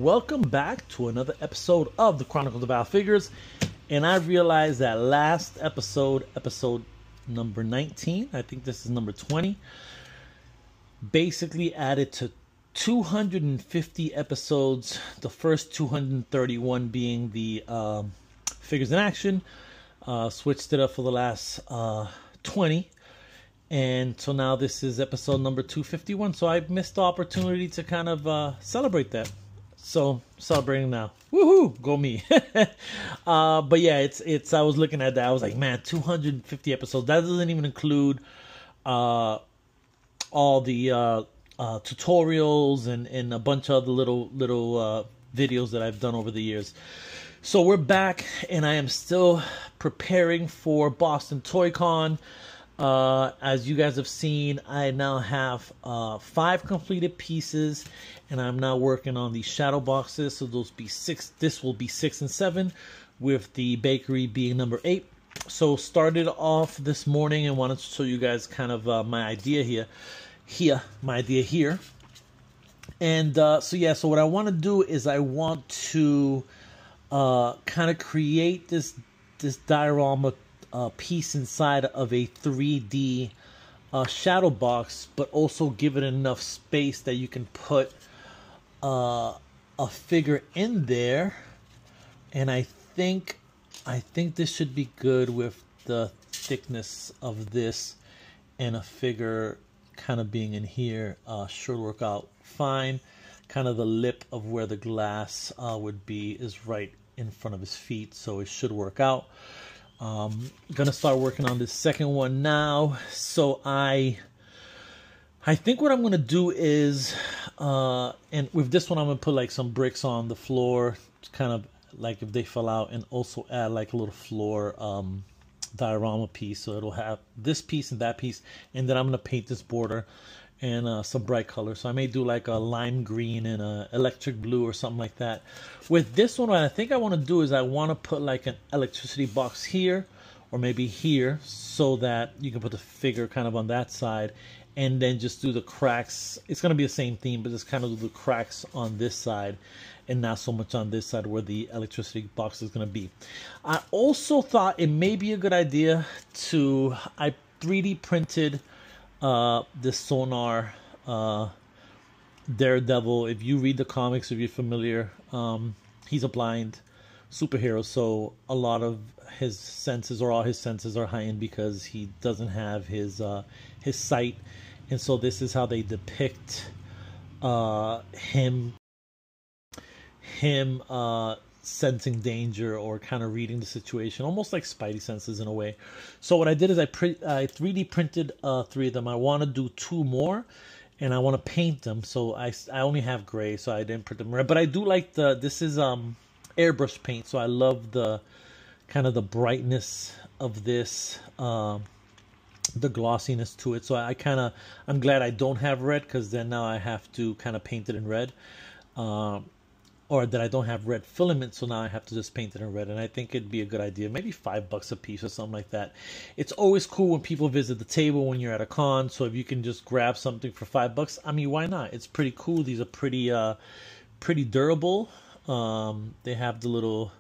welcome back to another episode of the Chronicles of Al Figures. And I realized that last episode number 19, I think this is number 20, basically added to 250 episodes, the first 231 being the Figures in Action. Switched it up for the last 20. And so now this is episode number 251. So I missed the opportunity to kind of celebrate that. So celebrating now. Woohoo! Go me. But yeah, it's. I was looking at that. I was like, man, 250 episodes. That doesn't even include all the tutorials and a bunch of other little videos that I've done over the years. So we're back, and I am still preparing for Boston Toy Con. As you guys have seen, I now have 5 completed pieces, and I'm now working on the shadow boxes. So those be 6. This will be 6 and 7, with the bakery being number 8. So started off this morning and wanted to show you guys kind of my idea here. And so yeah, so what I want to do is I want to kind of create this diorama piece inside of a 3D shadow box, but also give it enough space that you can put a figure in there. And I think this should be good with the thickness of this, and a figure kind of being in here should work out fine. Kind of the lip of where the glass would be is right in front of his feet, so it should work out. Gonna start working on this second one now. So I think what I'm gonna do is and with this one I'm gonna put like some bricks on the floor, kind of like if they fell out, and also add like a little floor diorama piece, so it'll have this piece and that piece, and then I'm gonna paint this border and some bright colors. So I may do like a lime green and a electric blue or something like that. With this one, what I think I want to do is I want to put like an electricity box here, or maybe here, so that you can put the figure kind of on that side, and then just do the cracks. It's going to be the same theme, but just kind of do the cracks on this side and not so much on this side where the electricity box is going to be. I also thought it may be a good idea to, I 3D printed this Sonar Daredevil. If you read the comics, if you're familiar, he's a blind superhero, so a lot of his senses, or all his senses, are heightened because he doesn't have his sight. And so this is how they depict him sensing danger, or kind of reading the situation, almost like Spidey senses in a way. So what I did is I 3D printed 3 of them. I want to do 2 more, and I want to paint them. So I only have gray, so I didn't print them red. But I do like this is airbrush paint, so I love the kind of the brightness of this, the glossiness to it. So I'm glad I don't have red, because then now I have to kind of paint it in red. Or that I don't have red filament, so now I have to just paint it in red. And I think it'd be a good idea, maybe $5 a piece or something like that. It's always cool when people visit the table when you're at a con, so if you can just grab something for $5, I mean, why not? It's pretty cool. These are pretty durable. They have the little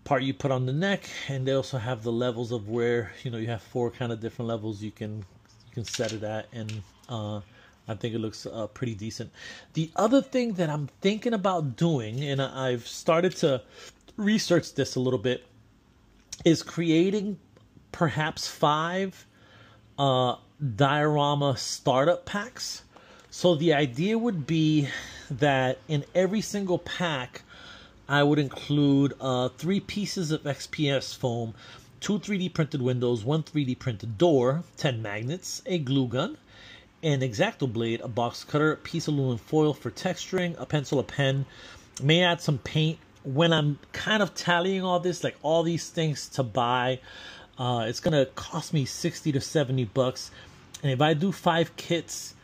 part you put on the neck, and they also have the levels of where, you have 4 kind of different levels you can set it at, and I think it looks pretty decent. The other thing that I'm thinking about doing, and I've started to research this a little bit, is creating perhaps 5 diorama startup packs. So the idea would be that in every single pack, I would include 3 pieces of XPS foam, 2 3D printed windows, 1 3D printed door, 10 magnets, a glue gun, an X-Acto blade, a box cutter, a piece of aluminum foil for texturing, a pencil, a pen. May add some paint. When I'm kind of tallying all this, like all these things to buy, it's gonna cost me $60 to $70. And if I do 5 kits,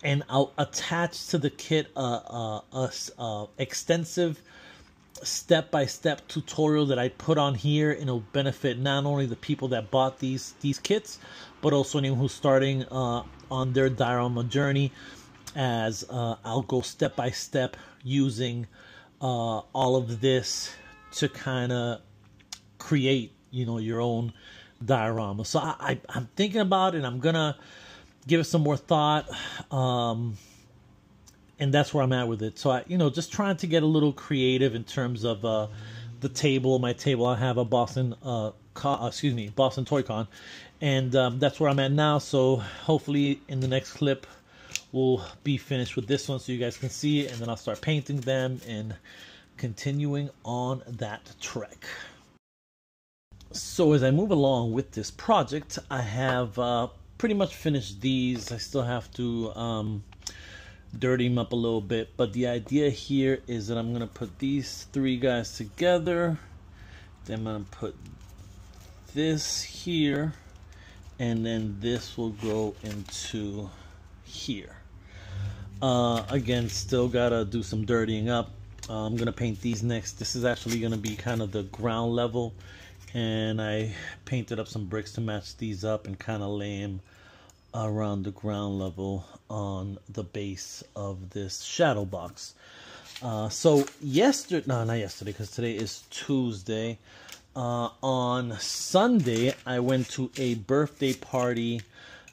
and I'll attach to the kit extensive step-by-step tutorial that I put on here, and it'll benefit not only the people that bought these kits, but also anyone who's starting on their diorama journey. as I'll go step by step using all of this to kind of create, you know, your own diorama. So I'm thinking about it. I'm gonna give it some more thought, and that's where I'm at with it. So I, you know, just trying to get a little creative in terms of the table. My table, I have a Boston Boston Toy Con, and that's where I'm at now. So hopefully in the next clip we'll be finished with this one so you guys can see it, and then I'll start painting them and continuing on that trek. So as I move along with this project, I have pretty much finished these. I still have to dirty them up a little bit, but the idea here is that I'm gonna put these three guys together, then I'm gonna put this here, and then this will go into here. Again, still gotta do some dirtying up. I'm gonna paint these next. This is actually gonna be kind of the ground level, and I painted up some bricks to match these up and kind of lay them around the ground level on the base of this shadow box. So yesterday, no, not yesterday, because today is Tuesday. On Sunday, I went to a birthday party.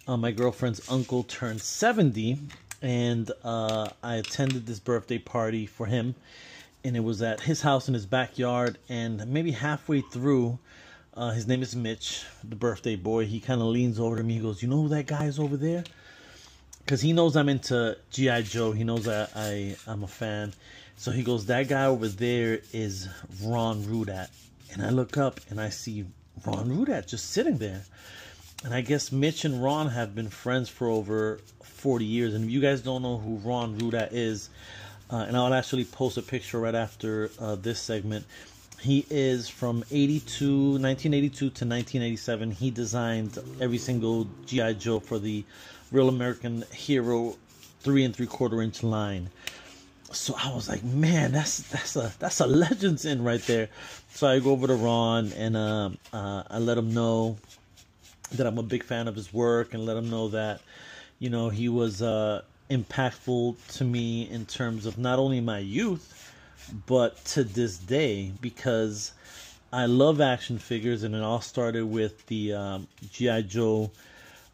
My girlfriend's uncle turned 70, and I attended this birthday party for him. And it was at his house in his backyard, and maybe halfway through, his name is Mitch, the birthday boy, he kind of leans over to me. He goes, "You know who that guy is over there?" Because he knows I'm into G.I. Joe. He knows that I'm a fan. So he goes, "That guy over there is Ron Rudat." And I look up and I see Ron Rudat just sitting there. And I guess Mitch and Ron have been friends for over 40 years. And if you guys don't know who Ron Rudat is, and I'll actually post a picture right after this segment. He is from 1982 to 1987. He designed every single G.I. Joe for the Real American Hero 3 3/4 inch line. So I was like, man, that's a Legends in right there. So I go over to Ron and I let him know that I'm a big fan of his work, and let him know that, you know, he was impactful to me in terms of not only my youth, but to this day, because I love action figures. And it all started with the G.I. Joe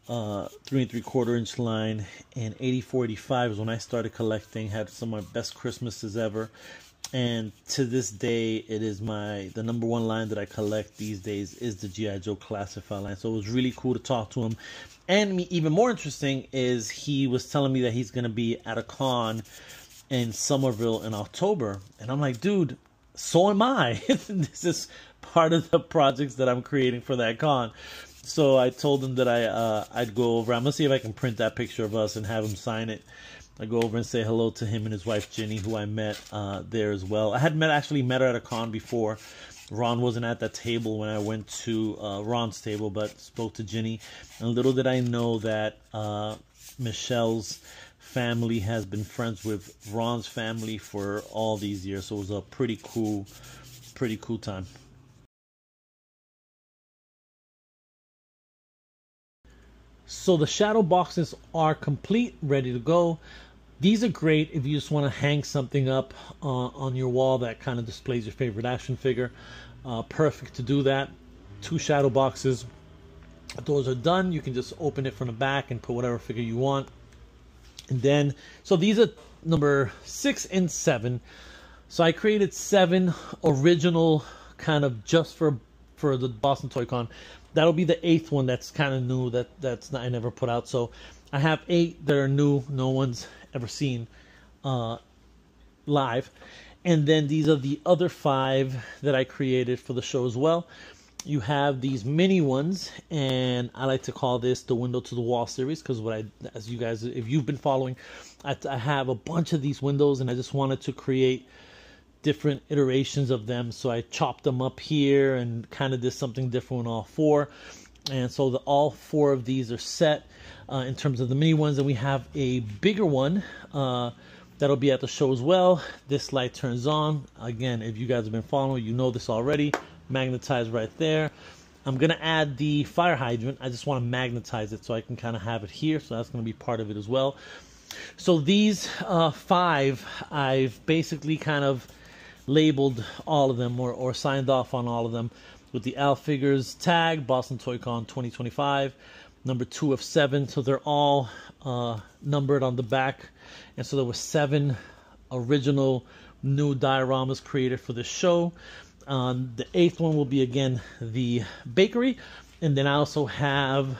3 3/4 inch line. And 84, 85 is when I started collecting. Had some of my best Christmases ever, and to this day it is the number one line that I collect these days is the G.I. Joe Classified line. So it was really cool to talk to him. And even more interesting is he was telling me that he's going to be at a con in Somerville in October. And I'm like, dude, so am I. This is part of the projects that I'm creating for that con. So I told him that I'd go over. I'm going to see if I can print that picture of us and have him sign it. I go over and say hello to him and his wife, Ginny, who I met there as well. I had actually met her at a con before. Ron wasn't at that table when I went to Ron's table, but spoke to Ginny. And little did I know that Michelle's family has been friends with Ron's family for all these years. So it was a pretty cool time. So the shadow boxes are complete, ready to go. These are great if you just want to hang something up on your wall that kind of displays your favorite action figure. Perfect to do that. 2 shadow boxes. Those are done. You can just open it from the back and put whatever figure you want. And then, so these are number 6 and 7. So I created 7 original, kind of just for the Boston Toy Con. That'll be the 8th one that's kind of new, I never put out. So I have 8 that are new, no one's ever seen live. And then these are the other 5 that I created for the show as well. You have these mini ones, and I like to call this the Window to the Wall series, because as you guys, if you've been following, I have a bunch of these windows, and I just wanted to create different iterations of them. So I chopped them up here and kind of did something different on all 4. And so all 4 of these are set in terms of the mini ones. And we have a bigger one that'll be at the show as well. This light turns on. Again, if you guys have been following, you know this already. Magnetized right there. I'm going to add the fire hydrant. I just want to magnetize it so I can kind of have it here. So that's going to be part of it as well. So these 5, I've basically kind of labeled all of them, or signed off on all of them with the Al Figures tag, Boston Toy Con 2025, number 2 of 7. So they're all numbered on the back. And so there were 7 original new dioramas created for this show. The 8th one will be, again, the bakery. And then I also have,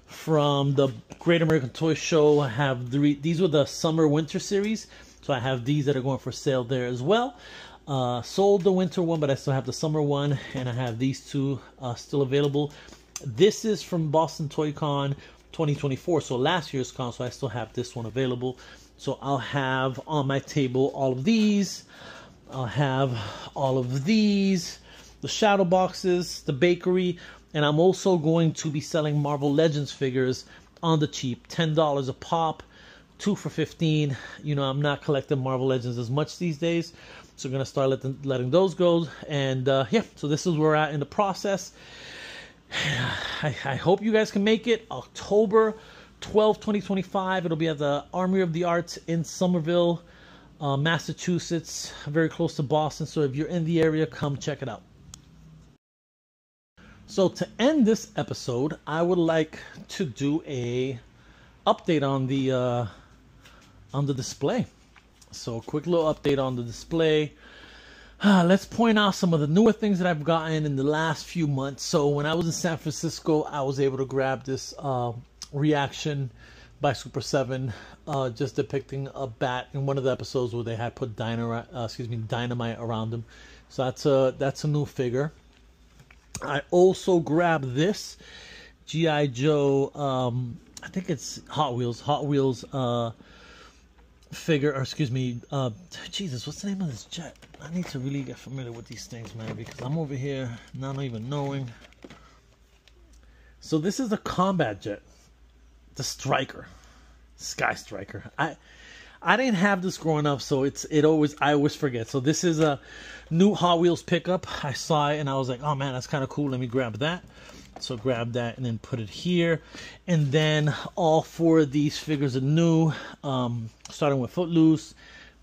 from the Great American Toy Show, I have these were the summer-winter series. So I have these that are going for sale there as well. Sold the winter one, but I still have the summer one. And I have these 2 still available. This is from Boston Toy Con 2024, so last year's con, so I still have this one available. So I'll have on my table all of these. I'll have all of these, the shadow boxes, the bakery, and I'm also going to be selling Marvel Legends figures on the cheap, $10 a pop, 2 for $15. You know, I'm not collecting Marvel Legends as much these days, so I'm gonna start letting those go. And yeah, so this is where we're at in the process. I hope you guys can make it. October 12th, 2025. It'll be at the Armory of the Arts in Somerville, Massachusetts, very close to Boston. So if you're in the area, come check it out. So to end this episode, I would like to do a update on the display. So a quick little update on the display. Let's point out some of the newer things that I've gotten in the last few months. So when I was in San Francisco, I was able to grab this reaction by Super 7, just depicting a bat in one of the episodes where they had put dynamite around him. So that's a new figure. I also grabbed this G.I. Joe, I think it's Hot Wheels figure, or excuse me, Jesus, what's the name of this jet? I need to really get familiar with these things, man, because I'm over here not even knowing. So this is the combat jet, the Striker, Sky Striker. I didn't have this growing up, so I always forget. So this is a new Hot Wheels pickup. I saw it and I was like, oh man, that's kind of cool. Let me grab that. So grab that and then put it here. And then all 4 of these figures are new, starting with Footloose,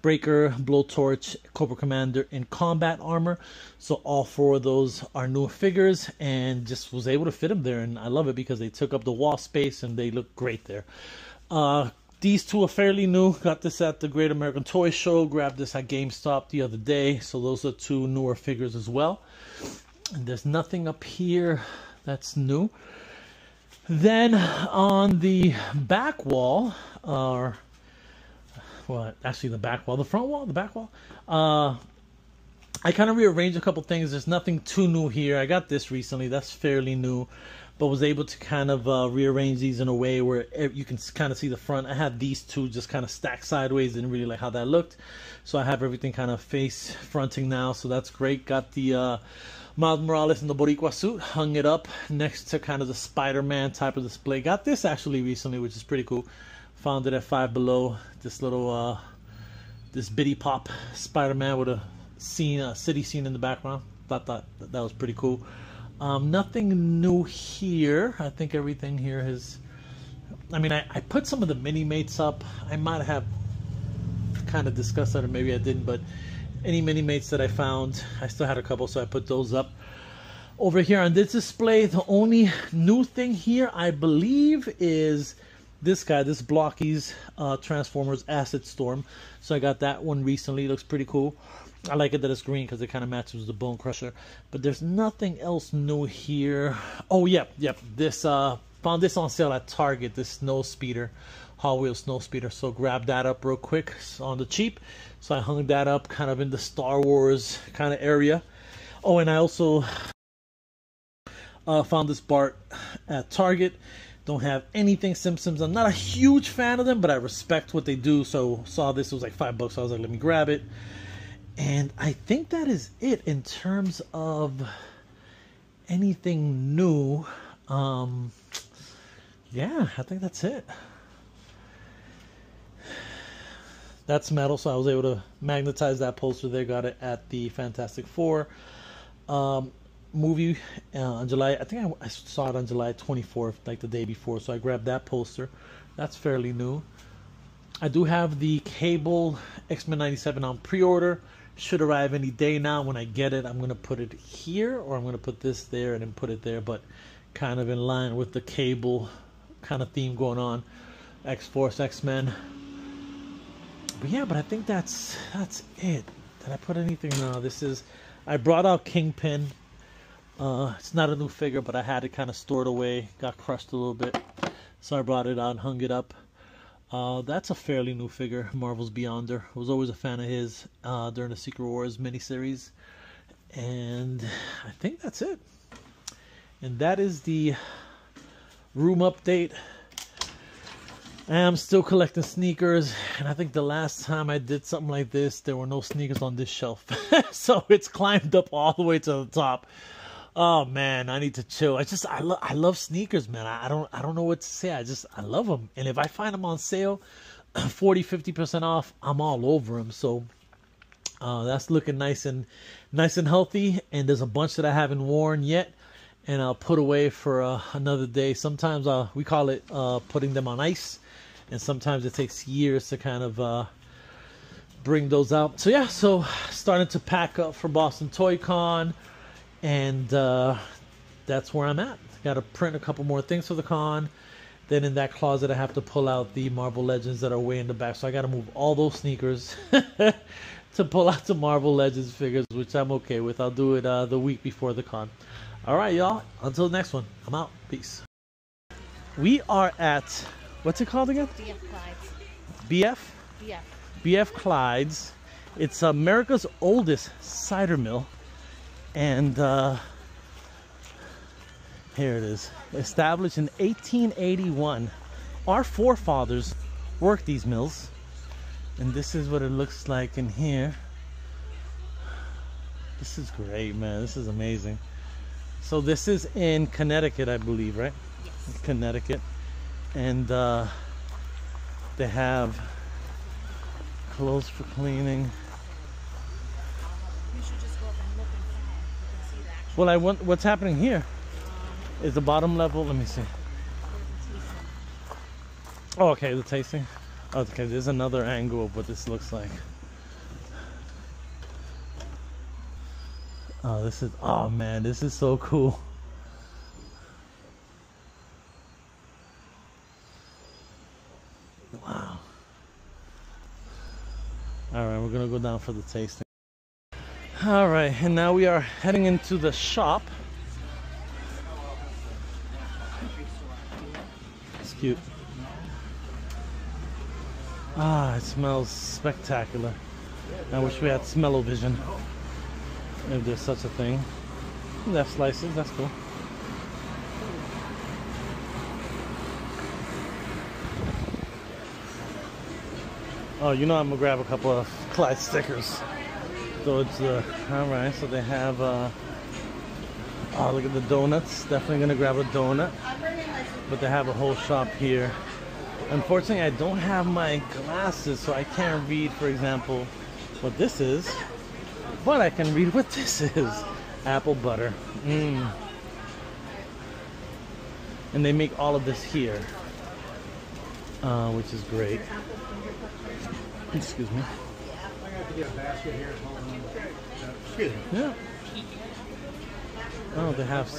Breaker, Blowtorch, Cobra Commander, and Combat Armor. So all 4 of those are new figures, and just was able to fit them there. And I love it because they took up the wall space and they look great there. These 2 are fairly new. Got this at the Great American Toy Show. Grabbed this at GameStop the other day. So those are 2 newer figures as well. And there's nothing up here that's new. Then on the back wall, or well, actually the back wall, the front wall, the back wall, I kind of rearranged a couple things. There's nothing too new here. I got this recently. That's fairly new, but was able to kind of rearrange these in a way where you can kind of see the front. I had these 2 just kind of stacked sideways. Didn't really like how that looked, so I have everything kind of face fronting now, so that's great. Got the Miles Morales in the Boricua suit, hung it up next to kind of the Spider-Man type of display. Got this actually recently, which is pretty cool. Found it at Five Below. This little this bitty pop Spider-Man with a city scene in the background. Thought that was pretty cool. Nothing new here. I think everything here is, I mean, I put some of the mini mates up. I might have kind of discussed that, or maybe I didn't, but any mini mates that I found, I still had a couple, so I put those up. Over here on this display, the only new thing here, I believe, is this guy, this Blockies Transformers Acid Storm. So I got that one recently. It looks pretty cool. I like it that it's green because it kind of matches the Bone Crusher. But there's nothing else new here. Oh, yep. This found this on sale at Target, this Snow Speeder, Hot Wheels Snow Speeder. So grab that up real quick on the cheap. So I hung that up kind of in the Star Wars kind of area. Oh, and I also found this Bart at Target. Don't have anything Simpsons. I'm not a huge fan of them, but I respect what they do. So saw this, it was like $5. So I was like, let me grab it. And I think that is it in terms of anything new. Yeah, I think that's it. That's metal, so I was able to magnetize that poster there. Got it at the Fantastic Four movie on July. I think I saw it on July 24th, like the day before. So I grabbed that poster. That's fairly new. I do have the Cable X-Men 97 on pre-order. Should arrive any day now. When I get it, I'm going to put it here, or I'm going to put this there and then put it there, but kind of in line with the Cable kind of theme going on. X-Force, X-Men. But yeah, but I think that's it. Did I put anything? No, this is... I brought out Kingpin. It's not a new figure, but I had it kind of stored away. Got crushed a little bit. So I brought it out and hung it up. That's a fairly new figure, Marvel's Beyonder. I was always a fan of his during the Secret Wars miniseries. And I think that's it. And that is the room update. I am still collecting sneakers, and I think the last time I did something like this, there were no sneakers on this shelf. So it's climbed up all the way to the top. Oh man, I need to chill. I love sneakers, man. I don't know what to say. I love them. And if I find them on sale, 40-50% off, I'm all over them. So that's looking nice and healthy. And there's a bunch that I haven't worn yet, and I'll put away for another day. Sometimes we call it putting them on ice. And sometimes it takes years to kind of bring those out. So yeah, so starting to pack up for Boston Toy Con. And that's where I'm at. Got to print a couple more things for the con. Then in that closet, I have to pull out the Marvel Legends that are way in the back. So I got to move all those sneakers to pull out the Marvel Legends figures, which I'm okay with. I'll do it the week before the con. All right, y'all. Until the next one, I'm out. Peace. We are at... What's it called again? BF Clyde's. BF? BF. BF Clyde's. It's America's oldest cider mill. And here it is. Established in 1881. Our forefathers worked these mills. And this is what it looks like in here. This is great, man. This is amazing. So this is in Connecticut, I believe, right? Yes. Connecticut. And they have clothes for cleaning. You should just go up and look inside. You can see the actual. Well, I want what's happening here. Is the bottom level? Let me see. Oh, okay, the tasting. Okay, there's another angle of what this looks like. Oh, this is. Oh man, this is so cool. Wow. All right, we're gonna go down for the tasting. All right, and now we are heading into the shop. It's cute. Ah, it smells spectacular. I wish we had smell-o-vision, if there's such a thing. Left slices, that's cool. Oh, you know I'm gonna grab a couple of Clyde stickers. So it's all right. So they have oh, look at the donuts. Definitely gonna grab a donut. But they have a whole shop here. Unfortunately, I don't have my glasses, so I can't read, for example, what this is. But I can read what this is. Apple butter. And they make all of this here, which is great. Excuse me. Yeah. Oh, they have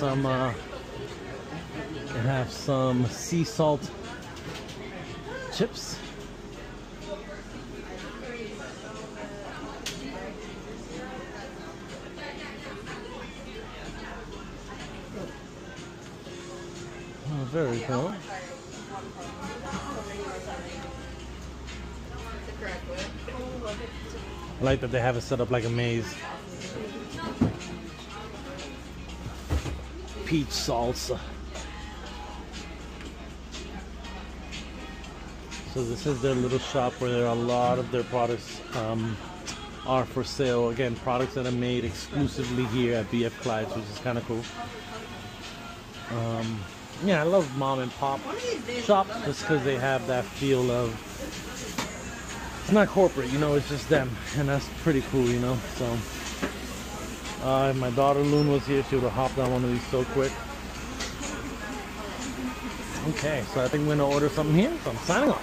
some sea salt chips. Oh, very cool. I like that they have it set up like a maze. Peach salsa. So this is their little shop where a lot of their products are for sale. Again, products that are made exclusively here at BF Clyde's, which is kind of cool. Yeah, I love mom and pop shops just because they have that feel of, it's not corporate, you know, it's just them, and that's pretty cool, you know. So if my daughter Loon was here, she would have hopped on one of these so quick. Okay, so I think we're gonna order something here, so I'm signing off.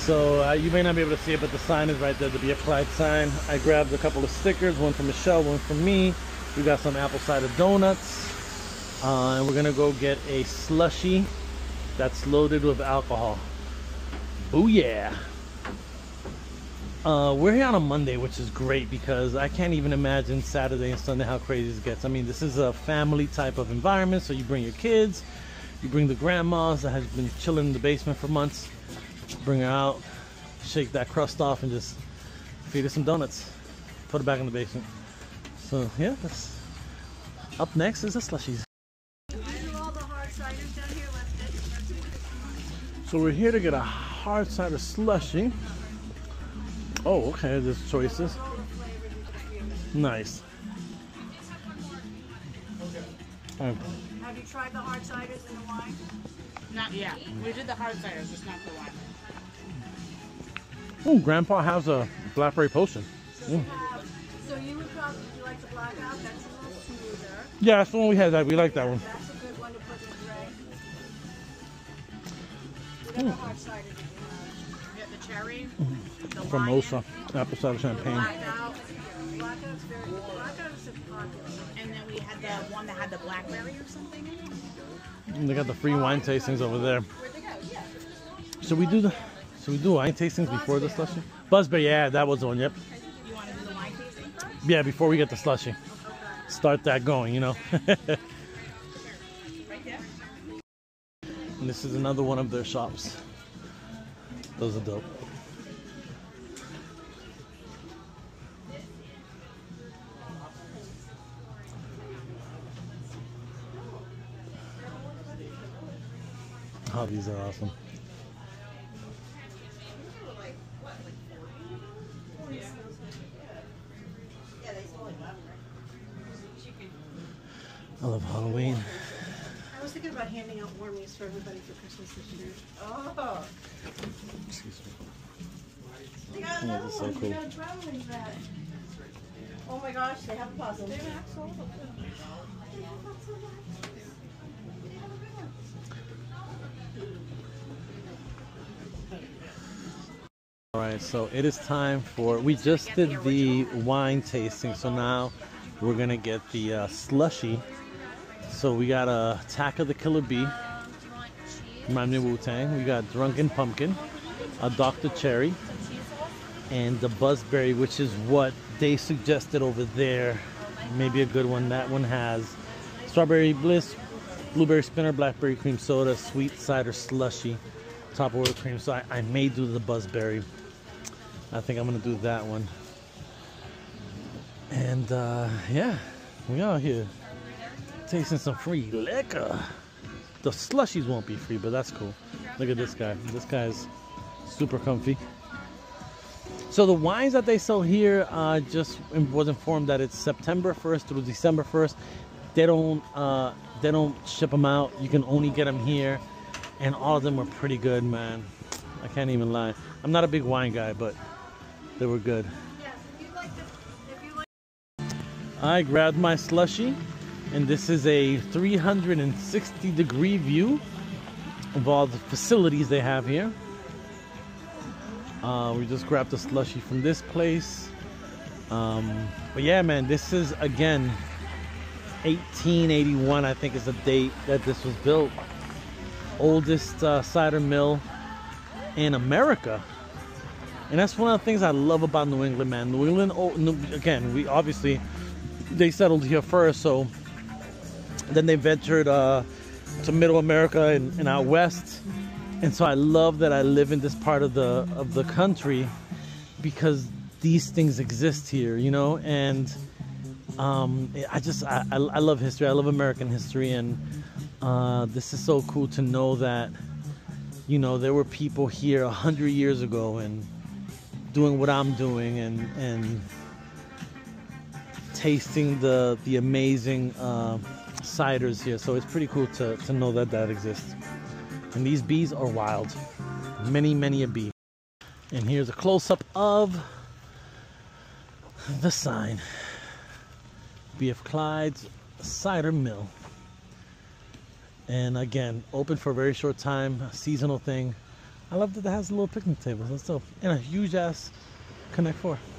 So you may not be able to see it, but the sign is right there, the BF Clyde sign. I grabbed a couple of stickers, one from Michelle, one from me. We got some apple cider donuts. And we're gonna go get a slushie that's loaded with alcohol. Oh yeah. We're here on a Monday, which is great because I can't even imagine Saturday and Sunday how crazy this gets. I mean, this is a family type of environment, so you bring your kids, you bring the grandmas that has been chilling in the basement for months, bring her out, shake that crust off, and just feed her some donuts, put her back in the basement. So yeah, that's up next is the slushies. So we're here to get a hard cider slushie. Oh, okay, there's choices. Nice. Have you tried the hard ciders and the wine? Not yet. We did the hard ciders, just not the wine. Oh, Grandpa has a blackberry potion. So you would probably, would you like the blackout? That's a little smoother. Yeah, that's the one we had. We like that one. That's a good one to put in gray. Whatever hard cider did you Get the cherry, the From lion, Osa, apple cider champagne. blackout, Blackout's very good. Blackout is popular. and then we had the one that had the blackberry or something in it. And they got the free wine tastings over there. Where'd they go? Yeah. Should we do wine tastings before the slushie? Buzzberry, yeah, that was the one. Yep. You want to do the wine tasting? Yeah, before we get the slushie. Start that going, you know. Right there. And this is another one of their shops. Those are dope. Oh, these are awesome. I love Halloween. I was thinking about handing out warmies for everybody for Christmas this year. Oh. Excuse me. They got Oh, another this is so one. cool. They got a traveling bag. Oh my gosh, they have puzzles. All right, so it is time for, we just did the wine tasting, so now we're gonna get the slushie. So we got a Attack of the Killer Bee, remind me of Wu-Tang. We got Drunken Pumpkin, a Dr. Cherry, and the Buzzberry, which is what they suggested over there. Maybe a good one. That one has Strawberry Bliss, Blueberry Spinner, Blackberry Cream Soda, Sweet Cider Slushie, top order cream. So I may do the Buzzberry. I think I'm gonna do that one. And yeah, we out here tasting some free liquor. The slushies won't be free, but that's cool. Look at this guy. This guy's super comfy. So the wines that they sell here, just was informed that it's September 1st through December 1st. They don't ship them out. You can only get them here, and all of them were pretty good, man. I can't even lie. I'm not a big wine guy, but they were good. Yes, if you like I grabbed my slushie, and this is a 360-degree view of all the facilities they have here. We just grabbed the slushie from this place. But yeah, man, this is, again, 1881, I think is the date that this was built. Oldest cider mill in America. And that's one of the things I love about New England, man. New England, again, they settled here first, so then they ventured to Middle America and out west. And so I love that I live in this part of the country because these things exist here, you know. And I love history. I love American history, and this is so cool to know that, you know, there were people here 100 years ago and doing what I'm doing and tasting the amazing ciders here. So it's pretty cool to know that exists. And these bees are wild. Many a bee. And here's a close-up of the sign. BF Clyde's Cider Mill. And again, open for a very short time, a seasonal thing. I love that it has a little picnic table. That's dope. And a huge ass Connect 4.